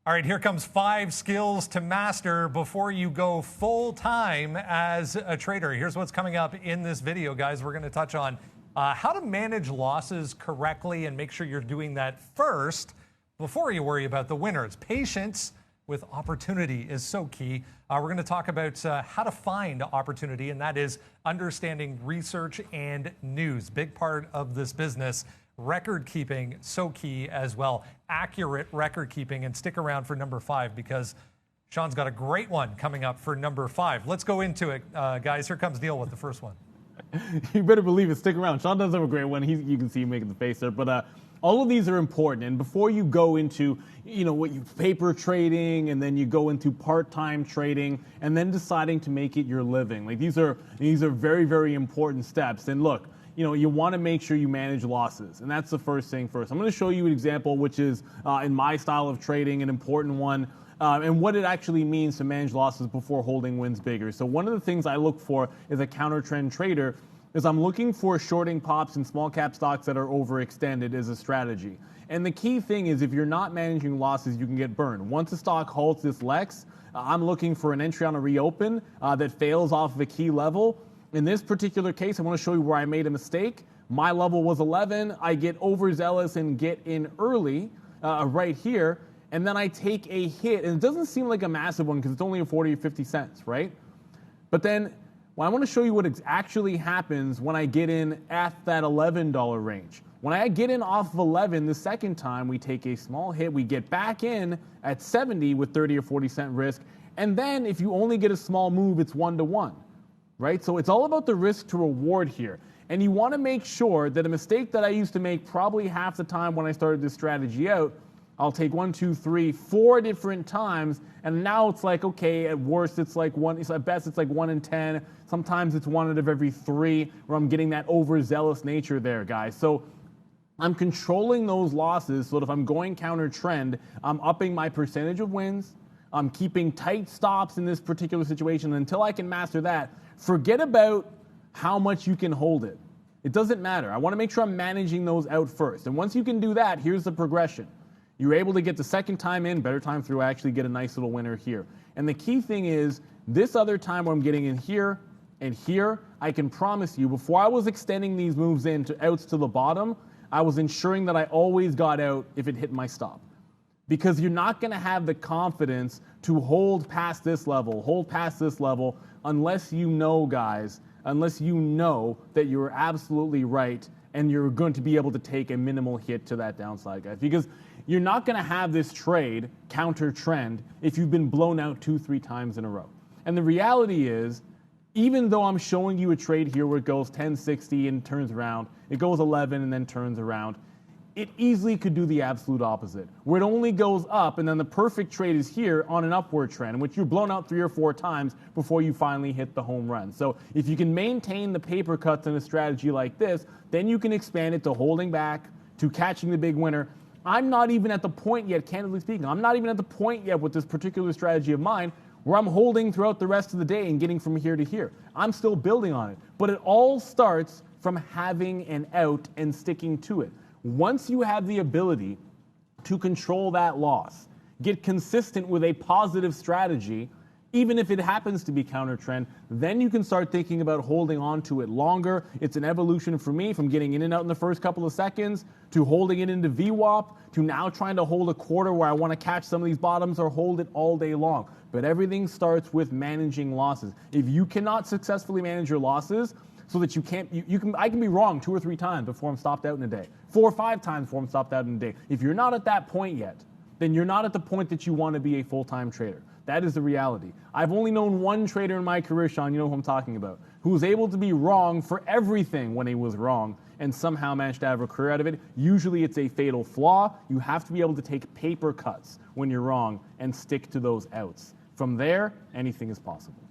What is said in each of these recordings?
All right, here comes 5 skills to master before you go full-time as a trader. Here's what's coming up in this video, guys. We're going to touch on how to manage losses correctly and make sure you're doing that first before you worry about the winners. Patience with opportunity is so key. We're going to talk about how to find opportunity, and that is understanding research and news. Big part of this business. Record keeping, so key as well. Accurate record keeping, and stick around for number 5 because Sean's got a great one coming up for number 5. Let's go into it, guys. Here comes Neil with the first one. You better believe it. Stick around. Sean does have a great one. You can see him making the face there. But all of these are important. And before you go into, paper trading, and then you go into part-time trading, and then deciding to make it your living, like these are very, very important steps. And look, you want to make sure you manage losses. And that's the first thing first. I'm going to show you an example, which is, in my style of trading, an important one, and what it actually means to manage losses before holding wins bigger. So one of the things I look for as a counter trend trader is I'm looking for shorting pops in small cap stocks that are overextended as a strategy. And the key thing is if you're not managing losses, you can get burned. Once a stock halts this Lex, I'm looking for an entry on a reopen that fails off of a key level. In this particular case, I want to show you where I made a mistake. My level was 11. I get overzealous and get in early right here, and then I take a hit. And it doesn't seem like a massive one because it's only a 40 or 50 cents, right? But then I want to show you what actually happens when I get in at that $11 range. When I get in off of 11 the second time, we take a small hit. We get back in at 70 with 30 or 40 cent risk. And then if you only get a small move, it's 1-to-1. Right? So it's all about the risk to reward here. And you want to make sure that a mistake that I used to make probably half the time when I started this strategy out, I'll take 1, 2, 3, 4 different times. And now it's like, okay, at worst, it's like at best, it's like 1 in 10. Sometimes it's 1 out of every 3 where I'm getting that overzealous nature there, guys. So I'm controlling those losses so that if I'm going counter trend, I'm upping my percentage of wins. I'm keeping tight stops in this particular situation. Until I can master that, forget about how much you can hold it. It doesn't matter. I want to make sure I'm managing those out first. And once you can do that, here's the progression. You're able to get the second time in, better time through, I actually get a nice little winner here. And the key thing is, this other time where I'm getting in here and here, I can promise you, before I was extending these moves in to outs to the bottom, I was ensuring that I always got out if it hit my stop. Because you're not going to have the confidence to hold past this level, unless you know, guys, unless you know that you're absolutely right and you're going to be able to take a minimal hit to that downside, guys. Because you're not going to have this trade counter trend if you've been blown out 2-3 times in a row. And the reality is, even though I'm showing you a trade here where it goes 10.60 and turns around, it goes 11 and then turns around, it easily could do the absolute opposite, where it only goes up, and then the perfect trade is here on an upward trend, in which you're blown out 3 or 4 times before you finally hit the home run. So if you can maintain the paper cuts in a strategy like this, then you can expand it to holding back, to catching the big winner. I'm not even at the point yet, candidly speaking, I'm not even at the point yet with this particular strategy of mine where I'm holding throughout the rest of the day and getting from here to here. I'm still building on it. But it all starts from having an out and sticking to it. Once you have the ability to control that loss, get consistent with a positive strategy, even if it happens to be counter trend, then you can start thinking about holding on to it longer. It's an evolution for me from getting in and out in the first couple of seconds to holding it into VWAP to now trying to hold a quarter where I want to catch some of these bottoms or hold it all day long. But everything starts with managing losses. If you cannot successfully manage your losses, so that I can be wrong 2 or 3 times before I'm stopped out in a day, 4 or 5 times before I'm stopped out in a day. If you're not at that point yet, then you're not at the point that you want to be a full-time trader. That is the reality. I've only known one trader in my career, Sean, you know who I'm talking about, who was able to be wrong for everything when he was wrong and somehow managed to have a career out of it. Usually it's a fatal flaw. You have to be able to take paper cuts when you're wrong and stick to those outs. From there, anything is possible.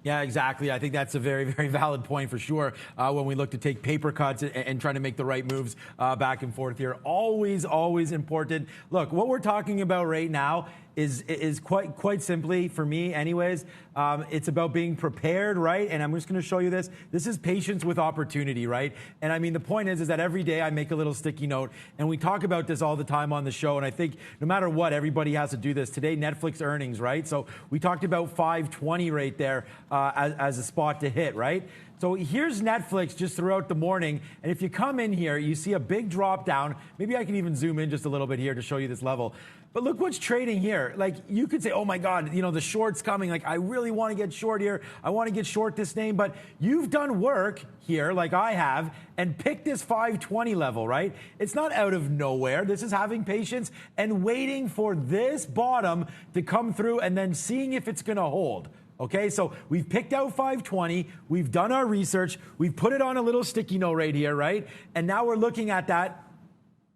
Yeah, exactly. I think that's a very, very valid point for sure when we look to take paper cuts and trying to make the right moves back and forth here. Always, always important. Look, what we're talking about right now is quite simply, for me anyways, it's about being prepared, right? And I'm just going to show you this. This is patience with opportunity, right? And I mean, the point is that every day I make a little sticky note, and we talk about this all the time on the show. And I think no matter what, everybody has to do this. Today, Netflix earnings, right? So we talked about 520 right there as a spot to hit, right? So here's Netflix just throughout the morning. And if you come in here, you see a big drop down. Maybe I can even zoom in just a little bit here to show you this level. But look what's trading here. Like, you could say, oh my God, you know, the short's coming. Like, I really want to get short here. I want to get short this name. But you've done work here, like I have, and picked this 520 level, right? It's not out of nowhere. This is having patience and waiting for this bottom to come through and then seeing if it's going to hold. Okay, so we've picked out 520, we've done our research, we've put it on a little sticky note right here, right? And now we're looking at that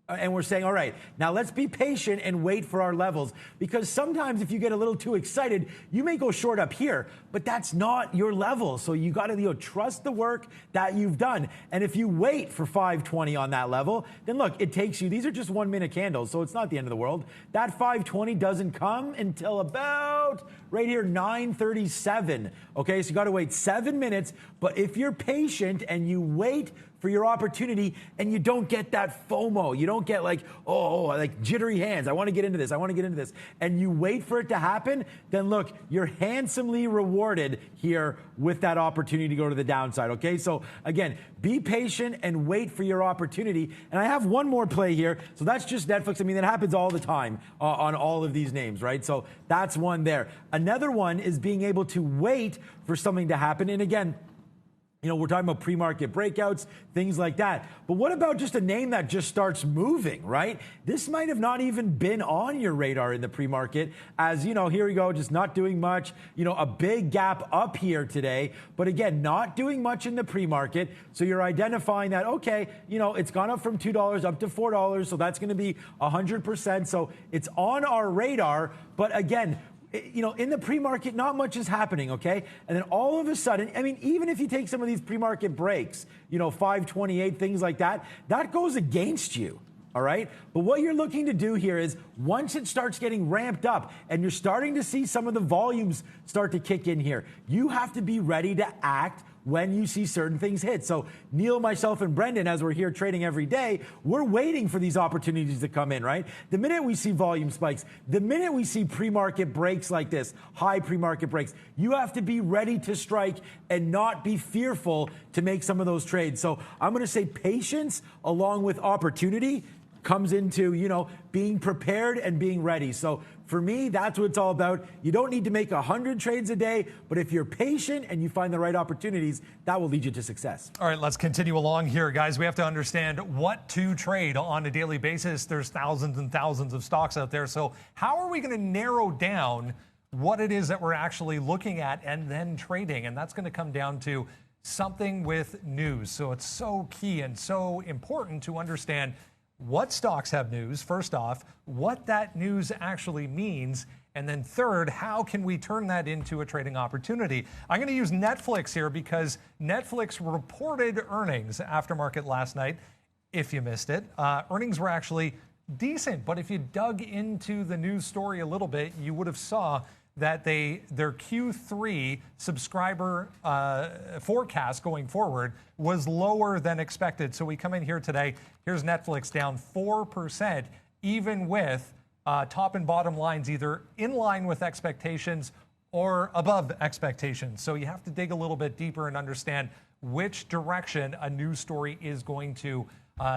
and we're saying, all right, now let's be patient and wait for our levels. Because sometimes if you get a little too excited, you may go short up here, but that's not your level. So you got to trust the work that you've done. And if you wait for 520 on that level, then look, it takes you, these are just 1 minute candles, so it's not the end of the world. That 520 doesn't come until about right here, 9:37. Okay, so you got to wait 7 minutes. But if you're patient and you wait for your opportunity and you don't get that FOMO, you don't get like, oh, like jittery hands, I want to get into this, I want to get into this, and you wait for it to happen, then look, you're handsomely rewarded here with that opportunity to go to the downside, okay? So again, be patient and wait for your opportunity. And I have one more play here. So that's just Netflix. I mean, that happens all the time on all of these names, right? So that's one there. Another one is being able to wait for something to happen. And again, you know, we're talking about pre-market breakouts, things like that. But what about just a name that just starts moving, right? This might have not even been on your radar in the pre-market as, you know, here we go, just not doing much, you know, a big gap up here today. But again, not doing much in the pre-market. So you're identifying that, okay, you know, it's gone up from $2 up to $4. So that's going to be 100%. So it's on our radar. But again, you know, in the pre-market, not much is happening, okay? And then all of a sudden, I mean, even if you take some of these pre-market breaks, you know, 528, things like that, that goes against you, all right? But what you're looking to do here is once it starts getting ramped up and you're starting to see some of the volumes start to kick in here, you have to be ready to act when you see certain things hit. So Neil, myself, and Brendan, as we're here trading every day, we're waiting for these opportunities to come in, right? The minute we see volume spikes, the minute we see pre-market breaks like this, high pre-market breaks, you have to be ready to strike and not be fearful to make some of those trades. So I'm going to say patience along with opportunity comes into, you know, being prepared and being ready. So for me, that's what it's all about. You don't need to make 100 trades a day, but if you're patient and you find the right opportunities, that will lead you to success. All right, let's continue along here, guys. We have to understand what to trade on a daily basis. There's thousands and thousands of stocks out there. So how are we going to narrow down what it is that we're actually looking at and then trading? And that's going to come down to something with news. So it's so key and so important to understand what stocks have news, first off, what that news actually means, and then third, how can we turn that into a trading opportunity? I'm going to use Netflix here because Netflix reported earnings after market last night. If you missed it, earnings were actually decent, but if you dug into the news story a little bit, you would have saw that their Q3 subscriber forecast going forward was lower than expected. So we come in here today, here's Netflix down 4%, even with top and bottom lines either in line with expectations or above expectations. So you have to dig a little bit deeper and understand which direction a news story is going to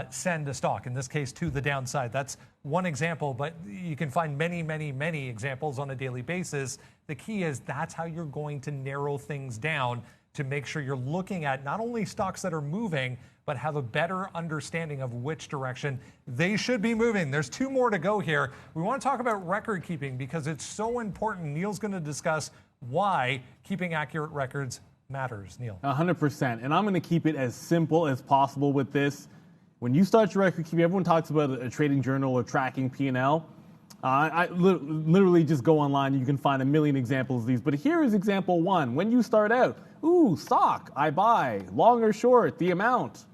send a stock, in this case to the downside. That's one example, but you can find many, many, many examples on a daily basis. The key is that's how you're going to narrow things down to make sure you're looking at not only stocks that are moving, but have a better understanding of which direction they should be moving. There's two more to go here. We want to talk about record keeping because it's so important. Neil's going to discuss why keeping accurate records matters. Neil. 100%. And I'm going to keep it as simple as possible with this. When you start your record keeping, everyone talks about a trading journal or tracking P&L. I literally just go online. You can find a million examples of these. But here is example one. When you start out, stock, I buy, long or short, the amount,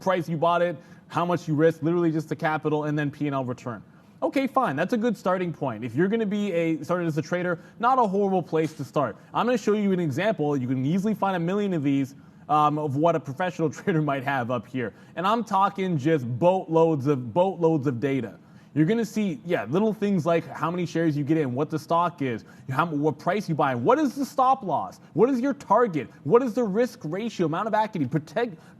price you bought it, how much you risk, literally just the capital, and then P&L return. Okay, fine. That's a good starting point. If you're going to be started as a trader, not a horrible place to start. I'm going to show you an example. You can easily find a million of these of what a professional trader might have up here. And I'm talking just boatloads of data. You're going to see, little things like how many shares you get in, what the stock is, what price you buy, what is the stop loss, what is your target, what is the risk ratio, amount of equity,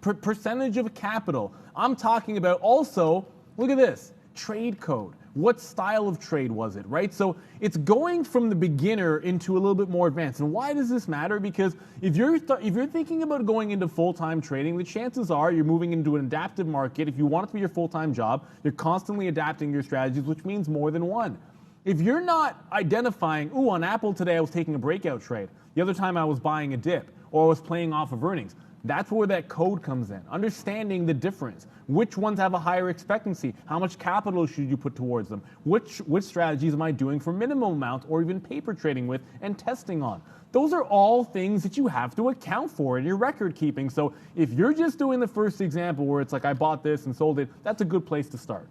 percentage of capital. I'm talking about also, look at this, trade code. What style of trade was it, right? So it's going from the beginner into a little bit more advanced. And why does this matter? Because if you're thinking about going into full-time trading, the chances are you're moving into an adaptive market. If you want it to be your full-time job, you're constantly adapting your strategies, which means more than one. If you're not identifying, on Apple today I was taking a breakout trade. The other time I was buying a dip, or I was playing off of earnings. That's where that code comes in. Understanding the difference. Which ones have a higher expectancy? How much capital should you put towards them? Which strategies am I doing for minimal amount or even paper trading with and testing on? Those are all things that you have to account for in your record keeping. So if you're just doing the first example where it's like I bought this and sold it, that's a good place to start.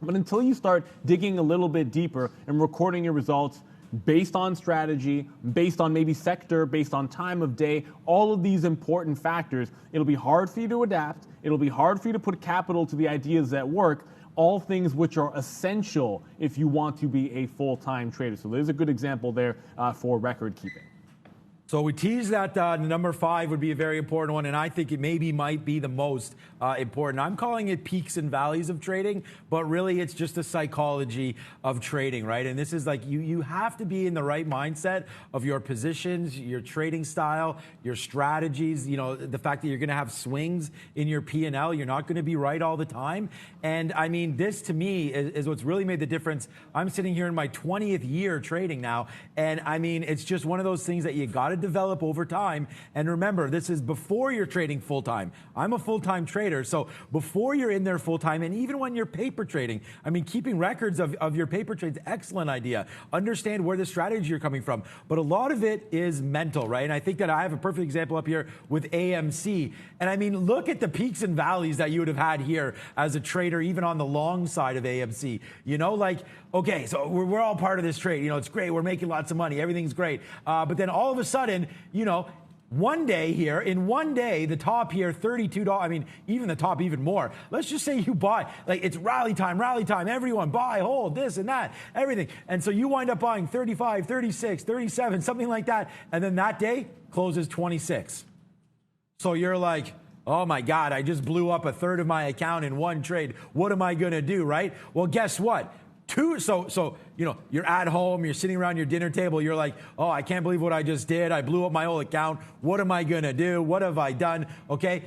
But until you start digging a little bit deeper and recording your results, based on strategy, based on maybe sector, based on time of day, all of these important factors, it'll be hard for you to adapt. It'll be hard for you to put capital to the ideas that work, all things which are essential if you want to be a full-time trader. So there's a good example there for record keeping. So we teased that number 5 would be a very important one, and I think it might be the most important. I'm calling it peaks and valleys of trading, but really it's just the psychology of trading, right? And this is like you have to be in the right mindset of your positions, your trading style, your strategies, the fact that you're going to have swings in your P&L. You're not going to be right all the time. And I mean, this to me is what's really made the difference. I'm sitting here in my 20th year trading now, and I mean, it's just one of those things that you got to develop over time. And remember, this is before you're trading full-time. I'm a full-time trader, so before you're in there full-time, and even when you're paper trading, I mean, keeping records of your paper trades, excellent idea. Understand where the strategy you're coming from. But a lot of it is mental, right? And I think that I have a perfect example up here with AMC. And I mean, look at the peaks and valleys that you would have had here as a trader, even on the long side of AMC. Okay, so we're all part of this trade. It's great. We're making lots of money. Everything's great. But then all of a sudden, one day here, in one day, the top here, $32. I mean, even the top, even more. Let's just say you buy, it's rally time, everyone buy, hold, this and that, everything. And so you wind up buying 35, 36, 37, something like that. And then that day closes 26. So you're like, oh my God, I just blew up a third of my account in one trade. What am I going to do, right? Well, guess what? So you're at home, you're sitting around your dinner table, you're like, oh, I can't believe what I just did. I blew up my whole account. What am I going to do? What have I done? Okay.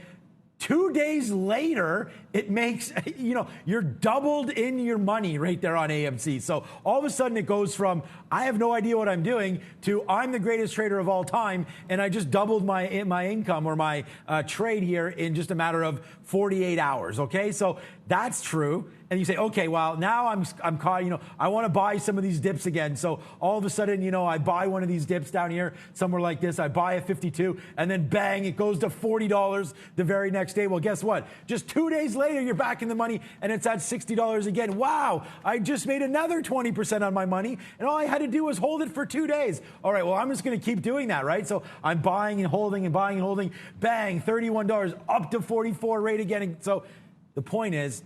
2 days later, it makes, you're doubled in your money right there on AMC. So all of a sudden it goes from, I have no idea what I'm doing, to I'm the greatest trader of all time, and I just doubled my income or my trade here in just a matter of 48 hours, okay? So that's true. And you say, okay, well, now I'm caught, I want to buy some of these dips again. So all of a sudden, I buy one of these dips down here, somewhere like this. I buy a 52, and then bang, it goes to $40 the very next day. Well, guess what? Just 2 days later, you're back in the money, and it's at $60 again. Wow, I just made another 20% on my money, and all I had to do was hold it for 2 days. All right, well, I'm just going to keep doing that, right? So I'm buying and holding and buying and holding. Bang, $31, up to 44 rate again. And so the point is,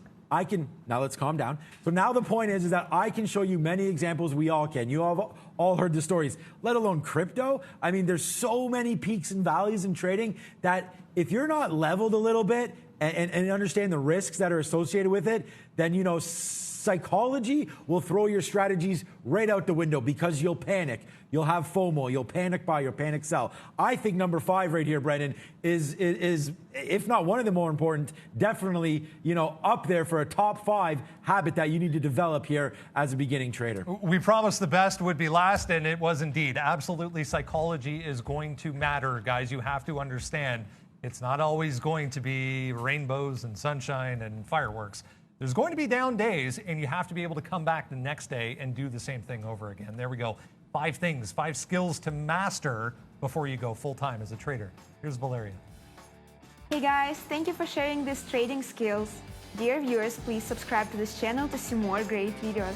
now let's calm down. So now the point is that I can show you many examples. We all can. You have all heard the stories, let alone crypto. I mean, there's so many peaks and valleys in trading that if you're not leveled a little bit and understand the risks that are associated with it, then, psychology will throw your strategies right out the window because you'll panic. You'll have FOMO. You'll panic buy. You'll panic sell. I think number 5 right here, Brendan, is if not one of the more important, definitely, up there for a top 5 habit that you need to develop here as a beginning trader. We promised the best would be last, and it was indeed. Absolutely, psychology is going to matter, guys. You have to understand it's not always going to be rainbows and sunshine and fireworks. There's going to be down days, and you have to be able to come back the next day and do the same thing over again. There we go. 5 things, 5 skills to master before you go full-time as a trader. Here's Valeria. Hey guys, thank you for sharing these trading skills. Dear viewers, please subscribe to this channel to see more great videos.